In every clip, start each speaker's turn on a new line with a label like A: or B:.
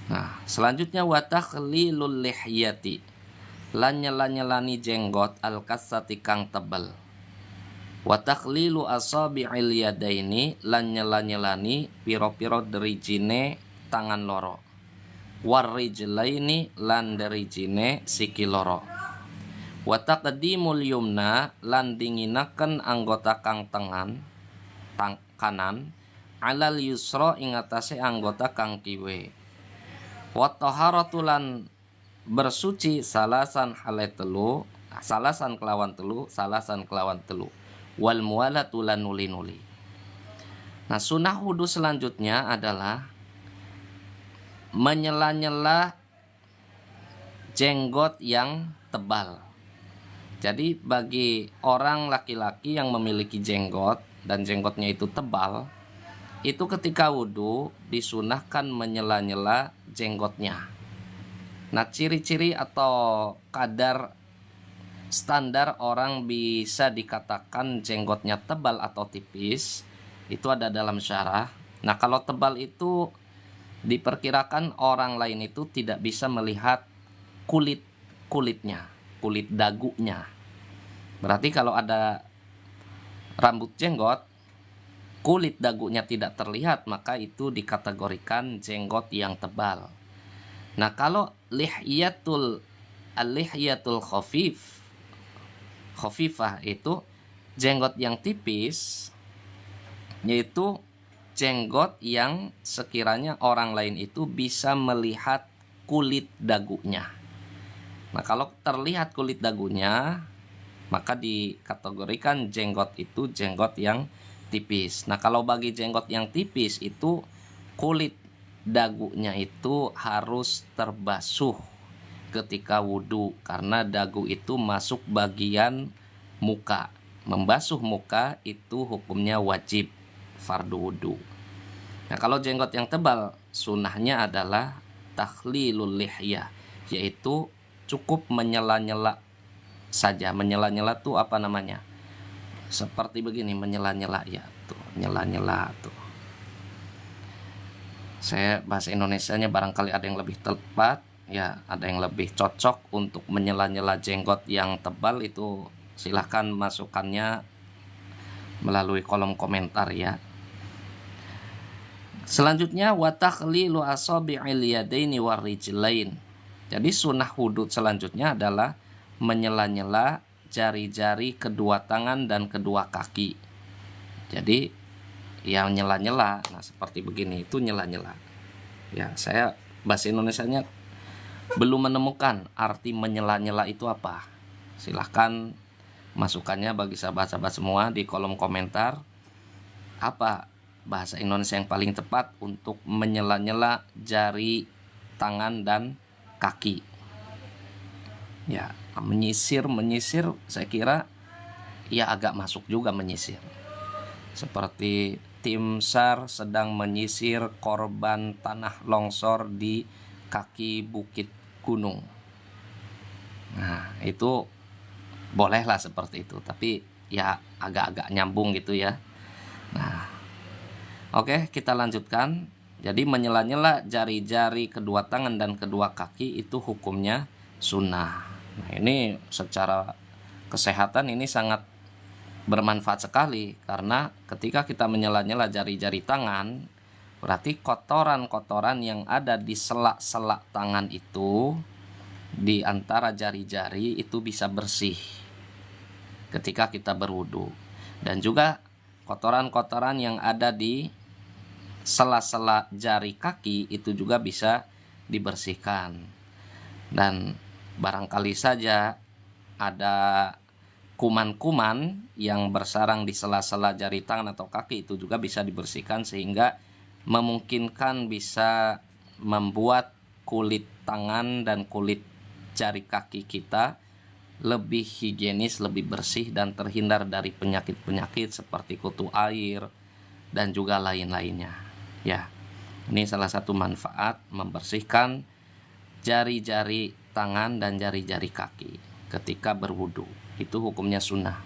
A: Nah, selanjutnya wa takhlilul lihyati, lan nyela-nyelani jenggot al-kassati kang tebal. Wa takhlilu asabi'il yadaini, lan nyela-nyelani piro-piro derijine tangan loro. Warrijlaini, lan derijine siki loro. Wa taqdimul yumna, lan dinginaken anggota kang tengan kanan alal yusra ing atase anggota kang kiwe. Wa taharatu, lan bersuci salasan hale telu, salasan kelawan telu, wal muwalatu lan nuli-nuli. Nah, sunah wudu selanjutnya adalah menyela-nyela jenggot yang tebal. Jadi bagi orang laki-laki yang memiliki jenggot dan jenggotnya itu tebal, itu ketika wudu disunahkan menyela-nyela jenggotnya. Nah, ciri-ciri atau kadar standar orang bisa dikatakan jenggotnya tebal atau tipis itu ada dalam syarah. Nah, kalau tebal itu diperkirakan orang lain itu tidak bisa melihat kulitnya, kulit dagunya. Berarti kalau ada rambut jenggot, kulit dagunya tidak terlihat, maka itu dikategorikan jenggot yang tebal. Nah, kalau lihyatul khafifah itu jenggot yang tipis, yaitu jenggot yang sekiranya orang lain itu bisa melihat kulit dagunya. Nah, kalau terlihat kulit dagunya, maka dikategorikan jenggot itu jenggot yang tipis. Nah, kalau bagi jenggot yang tipis itu kulit dagunya itu harus terbasuh ketika wudu, karena dagu itu masuk bagian muka. Membasuh muka itu hukumnya wajib fardu wudu. Nah, kalau jenggot yang tebal, sunahnya adalah takhlilul lihyah, yaitu cukup menyela-nyela saja. Menyela-nyela tuh apa namanya? Seperti begini, menyela-nyela ya, tuh, nyela-nyela tuh. Saya bahasa Indonesianya barangkali ada yang lebih tepat, ya ada yang lebih cocok untuk menyela-nyela jenggot yang tebal, itu silahkan masukannya melalui kolom komentar ya. Selanjutnya wa takhlilu asabi'il yadaini warrijlain. Jadi sunnah wudu selanjutnya adalah menyela-nyela jari-jari kedua tangan dan kedua kaki. Jadi yang nyela-nyela, nah seperti begini, itu nyela-nyela. Ya, saya bahasa Indonesianya belum menemukan arti menyela-nyela itu apa. Silahkan masukannya bagi sahabat-sahabat semua di kolom komentar. Apa bahasa Indonesia yang paling tepat untuk menyela-nyela jari tangan dan kaki? Ya, menyisir saya kira ya agak masuk juga menyisir. Seperti tim SAR sedang menyisir korban tanah longsor di kaki bukit gunung. Nah, itu bolehlah seperti itu, tapi ya agak-agak nyambung gitu ya. Nah, oke, kita lanjutkan. Jadi menyela-nyela jari-jari kedua tangan dan kedua kaki itu hukumnya sunnah. Nah, ini secara kesehatan ini sangat bermanfaat sekali, karena ketika kita menyela-nyela jari-jari tangan, berarti kotoran-kotoran yang ada di selak-selak tangan itu, di antara jari-jari itu bisa bersih ketika kita berwudu. Dan juga kotoran-kotoran yang ada di sela-sela jari kaki itu juga bisa dibersihkan. Dan barangkali saja ada kuman-kuman yang bersarang di sela-sela jari tangan atau kaki, itu juga bisa dibersihkan sehingga memungkinkan bisa membuat kulit tangan dan kulit jari kaki kita lebih higienis, lebih bersih, dan terhindar dari penyakit-penyakit seperti kutu air dan juga lain-lainnya. Ya, ini salah satu manfaat membersihkan jari-jari tangan dan jari-jari kaki ketika berwudu. Itu hukumnya sunnah.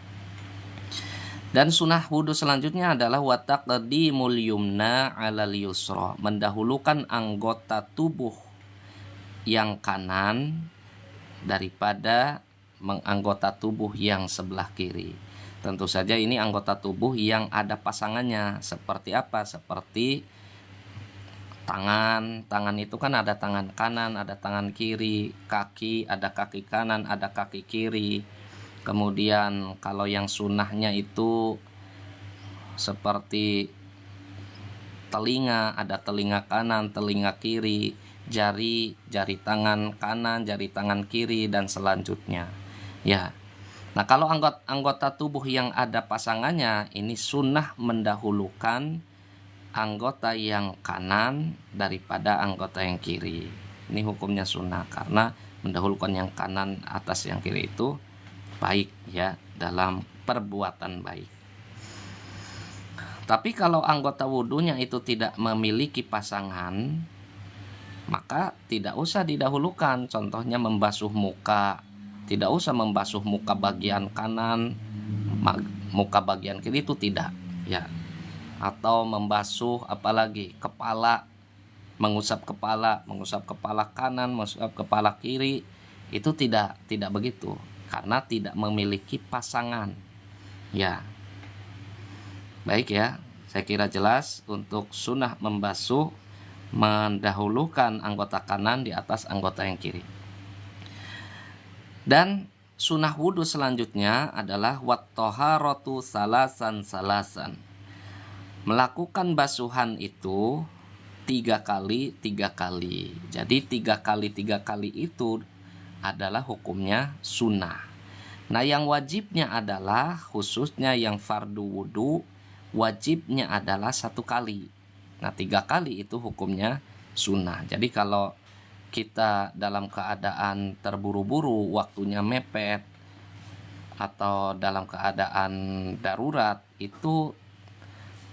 A: Dan sunnah wudu selanjutnya adalah wa taqdimul yumna 'alal yusra, mendahulukan anggota tubuh yang kanan daripada anggota tubuh yang sebelah kiri. Tentu saja ini anggota tubuh yang ada pasangannya. Seperti apa? Seperti tangan. Tangan itu kan ada tangan kanan, ada tangan kiri. Kaki, ada kaki kanan, ada kaki kiri. Kemudian kalau yang sunnahnya itu seperti telinga, ada telinga kanan, telinga kiri, jari tangan kanan, jari tangan kiri, dan selanjutnya. Ya. Nah, kalau anggota tubuh yang ada pasangannya, ini sunnah mendahulukan anggota yang kanan daripada anggota yang kiri. Ini hukumnya sunnah karena mendahulukan yang kanan atas yang kiri itu baik ya, dalam perbuatan baik. Tapi kalau anggota wudhunya itu tidak memiliki pasangan, maka tidak usah didahulukan. Contohnya membasuh muka, tidak usah membasuh muka bagian kanan, muka bagian kiri itu tidak ya. Atau membasuh apalagi kepala, mengusap kepala kanan, mengusap kepala kiri, itu tidak begitu karena tidak memiliki pasangan ya. Baik ya, saya kira jelas untuk sunnah membasuh mendahulukan anggota kanan di atas anggota yang kiri. Dan sunnah wudhu selanjutnya adalah wat-thaharatu salasan. Melakukan basuhan itu 3 kali. Jadi 3 kali itu adalah hukumnya sunnah. Nah, yang wajibnya adalah khususnya yang fardu wudhu, wajibnya adalah 1 kali. Nah, 3 kali itu hukumnya sunnah. Jadi kalau kita dalam keadaan terburu-buru, waktunya mepet, atau dalam keadaan darurat, itu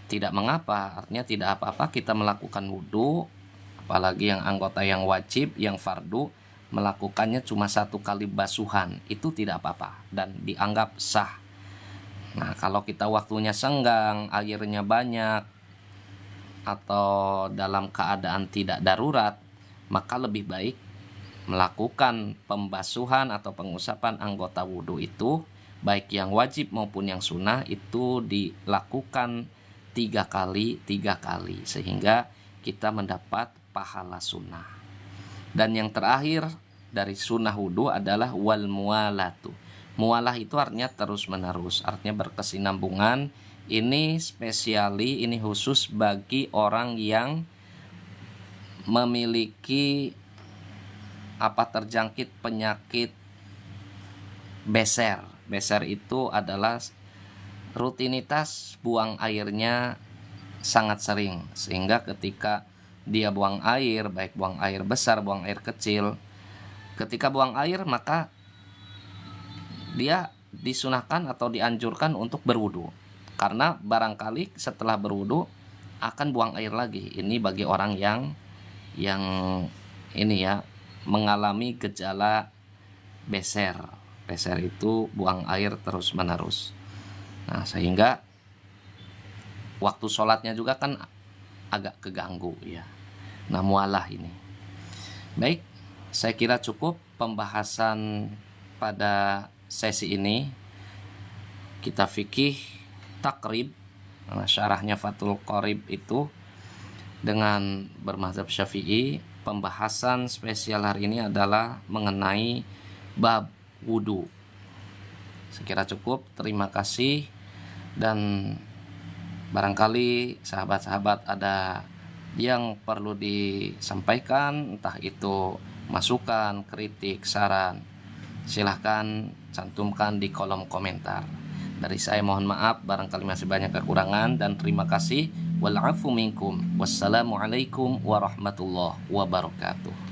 A: tidak mengapa, artinya tidak apa-apa kita melakukan wudhu, apalagi yang anggota yang wajib, yang fardu, melakukannya cuma 1 kali basuhan, itu tidak apa-apa dan dianggap sah. Nah, kalau kita waktunya senggang, airnya banyak, atau dalam keadaan tidak darurat, maka lebih baik melakukan pembasuhan atau pengusapan anggota wudhu itu, baik yang wajib maupun yang sunnah, itu dilakukan 3 kali, sehingga kita mendapat pahala sunnah. Dan yang terakhir dari sunnah wudhu adalah wal mualatu. Mualah itu artinya terus menerus, artinya berkesinambungan. Ini spesiali, ini khusus bagi orang yang memiliki terjangkit penyakit beser. Beser itu adalah rutinitas buang airnya sangat sering, sehingga ketika dia buang air, baik buang air besar, buang air kecil, ketika buang air maka dia disunahkan atau dianjurkan untuk berwudu, karena barangkali setelah berwudu akan buang air lagi. Ini bagi orang yang ini ya, mengalami gejala beser. Beser itu buang air terus menerus. Nah, sehingga waktu sholatnya juga kan agak keganggu ya. Nah, mualah ini. Baik, saya kira cukup pembahasan pada sesi ini. Kita fikih takrib, syarahnya Fathul Qorib itu dengan bermazhab Syafi'i. Pembahasan spesial hari ini adalah mengenai bab wudu. Sekira cukup, terima kasih. Dan barangkali sahabat-sahabat ada yang perlu disampaikan, entah itu masukan, kritik, saran, silahkan cantumkan di kolom komentar. Dari saya mohon maaf barangkali masih banyak kekurangan, dan terima kasih. Wal afu minkum. Wassalamualaikum warahmatullahi wabarakatuh.